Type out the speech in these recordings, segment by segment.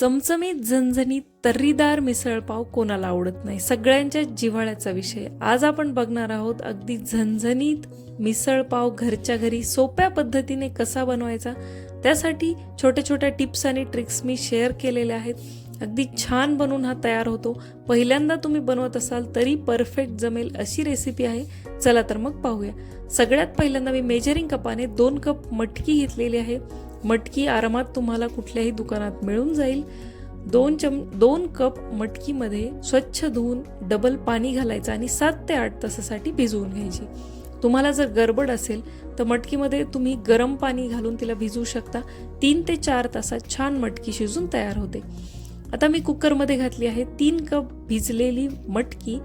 चमचमीत झणझणीत तर्रीदार मिसळपाव कोणाला आवडत नाही, सगळ्यांच्या जिव्हाळ्याचा विषय. आज आपण बघणार आहोत अगदी झणझणीत मिसळपाव घरच्या घरी सोप्या पद्धतीने कसा बनवायचा. त्यासाठी छोट्या छोट्या टिप्स आणि ट्रिक्स मी शेअर केलेल्या आहेत. अगदी छान बनवून हा तयार होतो. पहिल्यांदा तुम्ही बनवत असाल तरी परफेक्ट जमेल अशी रेसिपी आहे. चला तर मग पाहूया. सगळ्यात पहिल्यांदा मी मेजरिंग कपाने 2 कप मटकी घेतलेली आहे. मटकी आरामात तुम्हाला कुठल्याही दुकानात मिळून जाईल. 2 कप मटकीमध्ये स्वच्छ धुवून डबल पाणी घालायचं आणि 7 ते 8 तासासाठी भिजवून घ्यायची. तुम्हाला जर गडबड असेल तर मटकीमध्ये तुम्ही गरम पाणी घालून तिला भिजवू शकता. 3 ते 4 तासात छान मटकी शिजून तयार होते. आता मी कुकरमध्ये घातली आहे 3 कप भिजलेली मटकी.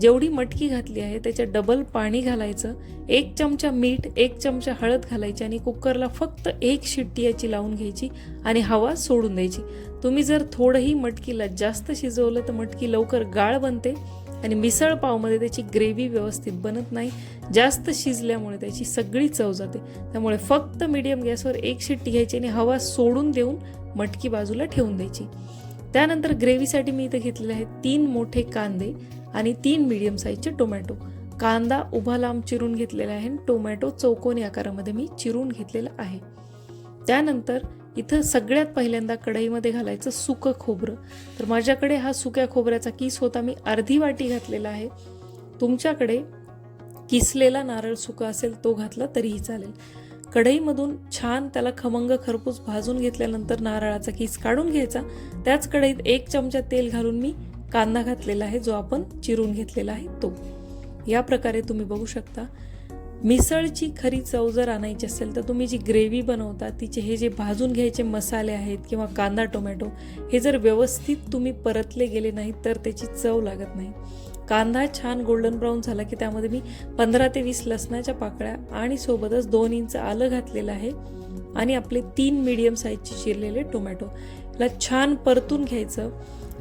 जेवढी मटकी घातली आहे त्याच्या डबल पाणी घालायचं. 1 चमचा मीठ, 1 चमचा हळद घालायची आणि कुकरला फक्त 1 शिट्टी याची लावून घ्यायची आणि हवा सोडून द्यायची. तुम्ही जर थोडंही मटकीला जास्त शिजवलं तर मटकी लवकर गाळ बनते आणि मिसळ पावमध्ये त्याची ग्रेव्ही व्यवस्थित बनत नाही. जास्त शिजल्यामुळे त्याची सगळी चव जाते. त्यामुळे फक्त मीडियम गॅसवर 1 शिट्टी घ्यायची आणि हवा सोडून देऊन मटकी बाजूला ठेवून द्यायची. त्यानंतर ग्रेव्हीसाठी मी इथे घेतलेले आहेत 3 मोठे कांदे आणि 3 मीडियम साईजचे टोमॅटो. कांदा उभा लांब चिरून घेतलेला आहे. टोमॅटो चौकोनी आकारामध्ये मी चिरून घेतलेला आहे. त्यानंतर इथं सगळ्यात पहिल्यांदा कढईमध्ये घालायचं सुकं खोबरं. तर माझ्याकडे हा सुक्या खोबऱ्याचा किस होता, मी अर्धी वाटी घातलेला आहे. तुमच्याकडे किसलेला नारळ सुका असेल तो घातला तरीही चालेल. कढईमधून छान त्याला खमंग खरपूस भाजून घेतल्यानंतर नारळाचा किस काढून घ्यायचा. त्याच कढईत 1 चमचा तेल घालून मी कांदा घातलेला आहे, जो आपण चिरून घेतलेला आहे तो. या प्रकारे तुम्ही बघू शकता. मिसळची खरी चव जर आणायची असेल तर तुम्ही जी ग्रेव्ही बनवता तिचे हे जे भाजून घ्यायचे मसाले आहेत किंवा कांदा टोमॅटो हे जर व्यवस्थित तुम्ही परतले गेले नाहीत तर त्याची चव लागत नाही. कांदा छान गोल्डन ब्राऊन झाला की त्यामध्ये मी 15 ते 20 लसणाच्या पाकळ्या आणि सोबतच 2 इंच आलं घातलेलं आहे आणि आपले 3 मीडियम साईजचे चिरलेले टोमॅटो. याला छान परतून घ्यायचं.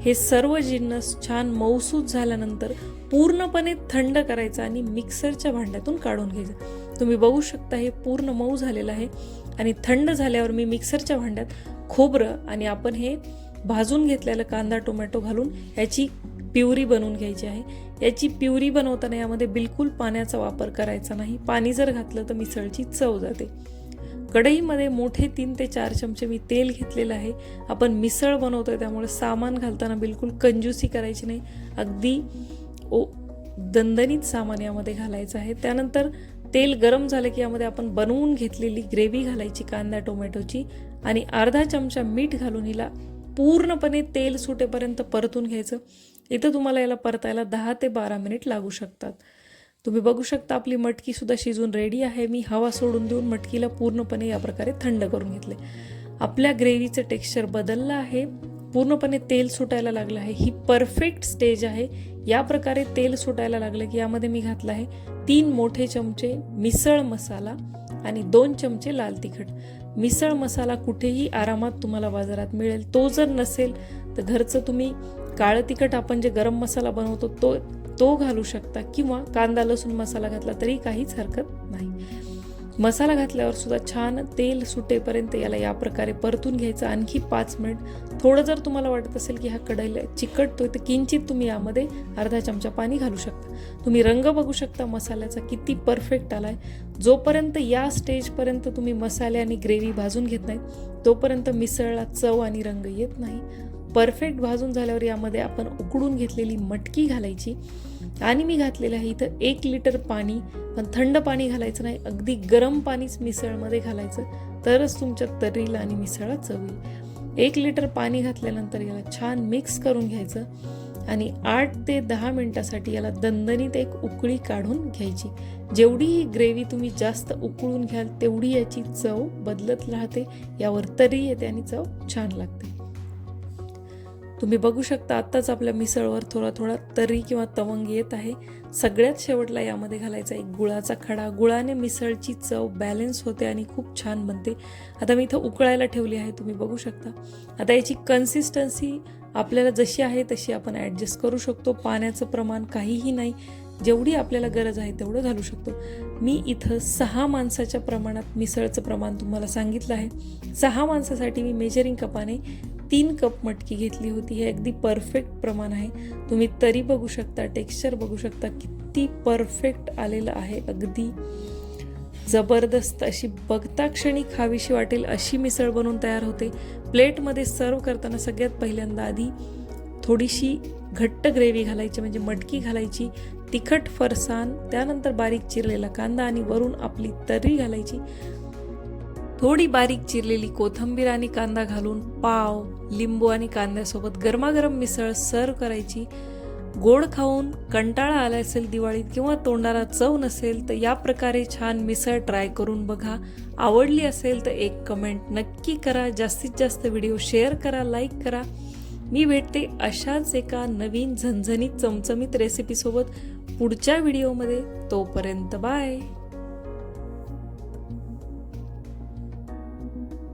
हे सर्व जिन्नस छान मऊसूत झाल्यानंतर पूर्णपणे थंड करायचं आणि मिक्सरच्या भांड्यातून काढून घ्यायचं. तुम्ही बघू शकता हे पूर्ण मऊ झालेलं आहे आणि थंड झाल्यावर मी मिक्सरच्या भांड्यात खोबरं आणि आपण हे भाजून घेतलेलं कांदा टोमॅटो घालून याची प्युरी बनवून घ्यायची आहे. याची प्युरी बनवताना यामध्ये बिलकुल पाण्याचा वापर करायचा नाही. पाणी जर घातलं तर मिसळची चव जाते. कढईमध्ये मोठे 3 ते 4 चमचे मी तेल घेतलेलं आहे. आपण मिसळ बनवतोय त्यामुळे सामान घालताना बिलकुल कंजूसी करायची नाही. अगदी दणदणीत सामान यामध्ये घालायचं आहे. त्यानंतर तेल गरम झालं की यामध्ये आपण बनवून घेतलेली ग्रेव्ही घालायची कांदा टोमॅटोची आणि अर्धा चमचा मीठ घालून हिला पूर्णपणे तेल सुटेपर्यंत परतून घ्यायचं. इथं तुम्हाला याला परतायला 10 ते 12 मिनिट लागू शकतात. तुम्ही बघू शकता आपली मटकी सुद्धा शिजून रेडी आहे. मी हवा सोडून देऊन मटकीला पूर्णपणे या प्रकारे थंड करून घेतले. आपल्या ग्रेव्हीचं टेक्स्चर बदललं आहे. पूर्णपणे तेल सुटायला लागलं आहे. ही परफेक्ट स्टेज आहे. या प्रकारे तेल सुटायला लागलं की यामध्ये मी घातलं आहे 3 मोठे चमचे मिसळ मसाला आणि 2 चमचे लाल तिखट. मिसळ मसाला कुठेही आरामात तुम्हाला बाजारात मिळेल. तो जर नसेल तर घरचं तुम्ही काळं तिखट आपण जे गरम मसाला बनवतो तो घालू शकता किंवा कांदा लसूण मसाला घातला तरी काहीच हरकत नाही. मसाला घातल्यावर सुद्धा छान तेल सुटेपर्यंत याला या प्रकारे परतून घ्यायचं. आणखी 5 मिनिट. थोडं जर तुम्हाला वाटत असेल की हा कढईला चिकटतोय तर किंचित तुम्ही यामध्ये अर्धा चमचा पाणी घालू शकता. तुम्ही रंग बघू शकता मसाल्याचा किती परफेक्ट आलाय. जोपर्यंत या स्टेजपर्यंत तुम्ही मसाले आणि ग्रेव्ही भाजून घेत नाहीत तोपर्यंत मिसळला चव आणि रंग येत नाही. परफेक्ट भाजून झाल्यावर यामध्ये आपण उकडून घेतलेली मटकी घालायची आणि मी घातलेलं आहे इथं 1 लिटर पाणी. पण थंड पाणी घालायचं नाही, अगदी गरम पाणीच मिसळमध्ये घालायचं तरच तुमच्या तर्रीला आणि मिसळला चव येईल. 1 लिटर पाणी घातल्यानंतर याला छान मिक्स करून घ्यायचं आणि 8 ते 10 मिनिटासाठी याला दणदणीत एक उकळी काढून घ्यायची. जेवढी ही ग्रेव्ही तुम्ही जास्त उकळून घ्याल तेवढी याची चव बदलत राहते. यावर तर्री येते आणि चव छान लागते. तुम्ही बघू शकता आत्ताच आपल्या मिसळवर थोडा थोडा तर्री किंवा तवंग येत आहे. सगळ्यात शेवटला यामध्ये घालायचा एक गुळाचा खडा. गुळाने मिसळची चव बॅलन्स होते आणि खूप छान बनते. आता मी इथं उकळायला ठेवली आहे, तुम्ही बघू शकता. आता याची कन्सिस्टन्सी आपल्याला जशी आहे तशी आपण ॲडजस्ट करू शकतो. पाण्याचं प्रमाण काहीही नाही, जेवढी आपल्याला गरज आहे तेवढं घालू शकतो. मी इथं 6 माणसाच्या प्रमाणात मिसळचं प्रमाण तुम्हाला सांगितलं आहे. 6 माणसासाठी मी मेजरिंग कपाने 3 कप मटकी घेतली होती. हे अगदी परफेक्ट प्रमाण आहे. तुम्ही तरी बघू शकता, टेक्स्चर बघू शकता, किती परफेक्ट आलेलं आहे. अगदी जबरदस्त अशी बघता क्षणी खावीशी वाटेल अशी मिसळ बनवून तयार होते. प्लेटमध्ये सर्व करताना सगळ्यात पहिल्यांदा आधी थोडीशी घट्ट ग्रेव्ही घालायची, म्हणजे मटकी घालायची, तिखट फरसाण, त्यानंतर बारीक चिरलेला कांदा आणि वरून आपली तर्री घालायची. थोडी बारीक चिरलेली कोथिंबीर आणि कांदा घालून पाव, लिंबू आणि कांद्यासोबत गरमागरम मिसळ सर्व करायची. गोड खाऊन कंटाळा आला असेल दिवाळीत किंवा तोंडाला चव नसेल तर या प्रकारे छान मिसळ ट्राय करून बघा. आवडली असेल तर एक कमेंट नक्की करा. जास्तीत जास्त व्हिडिओ शेअर करा, लाईक करा. मी भेटते अशाच एका नवीन झणझणीत चमचमीत रेसिपीसोबत पुढच्या व्हिडिओमध्ये. तोपर्यंत बाय.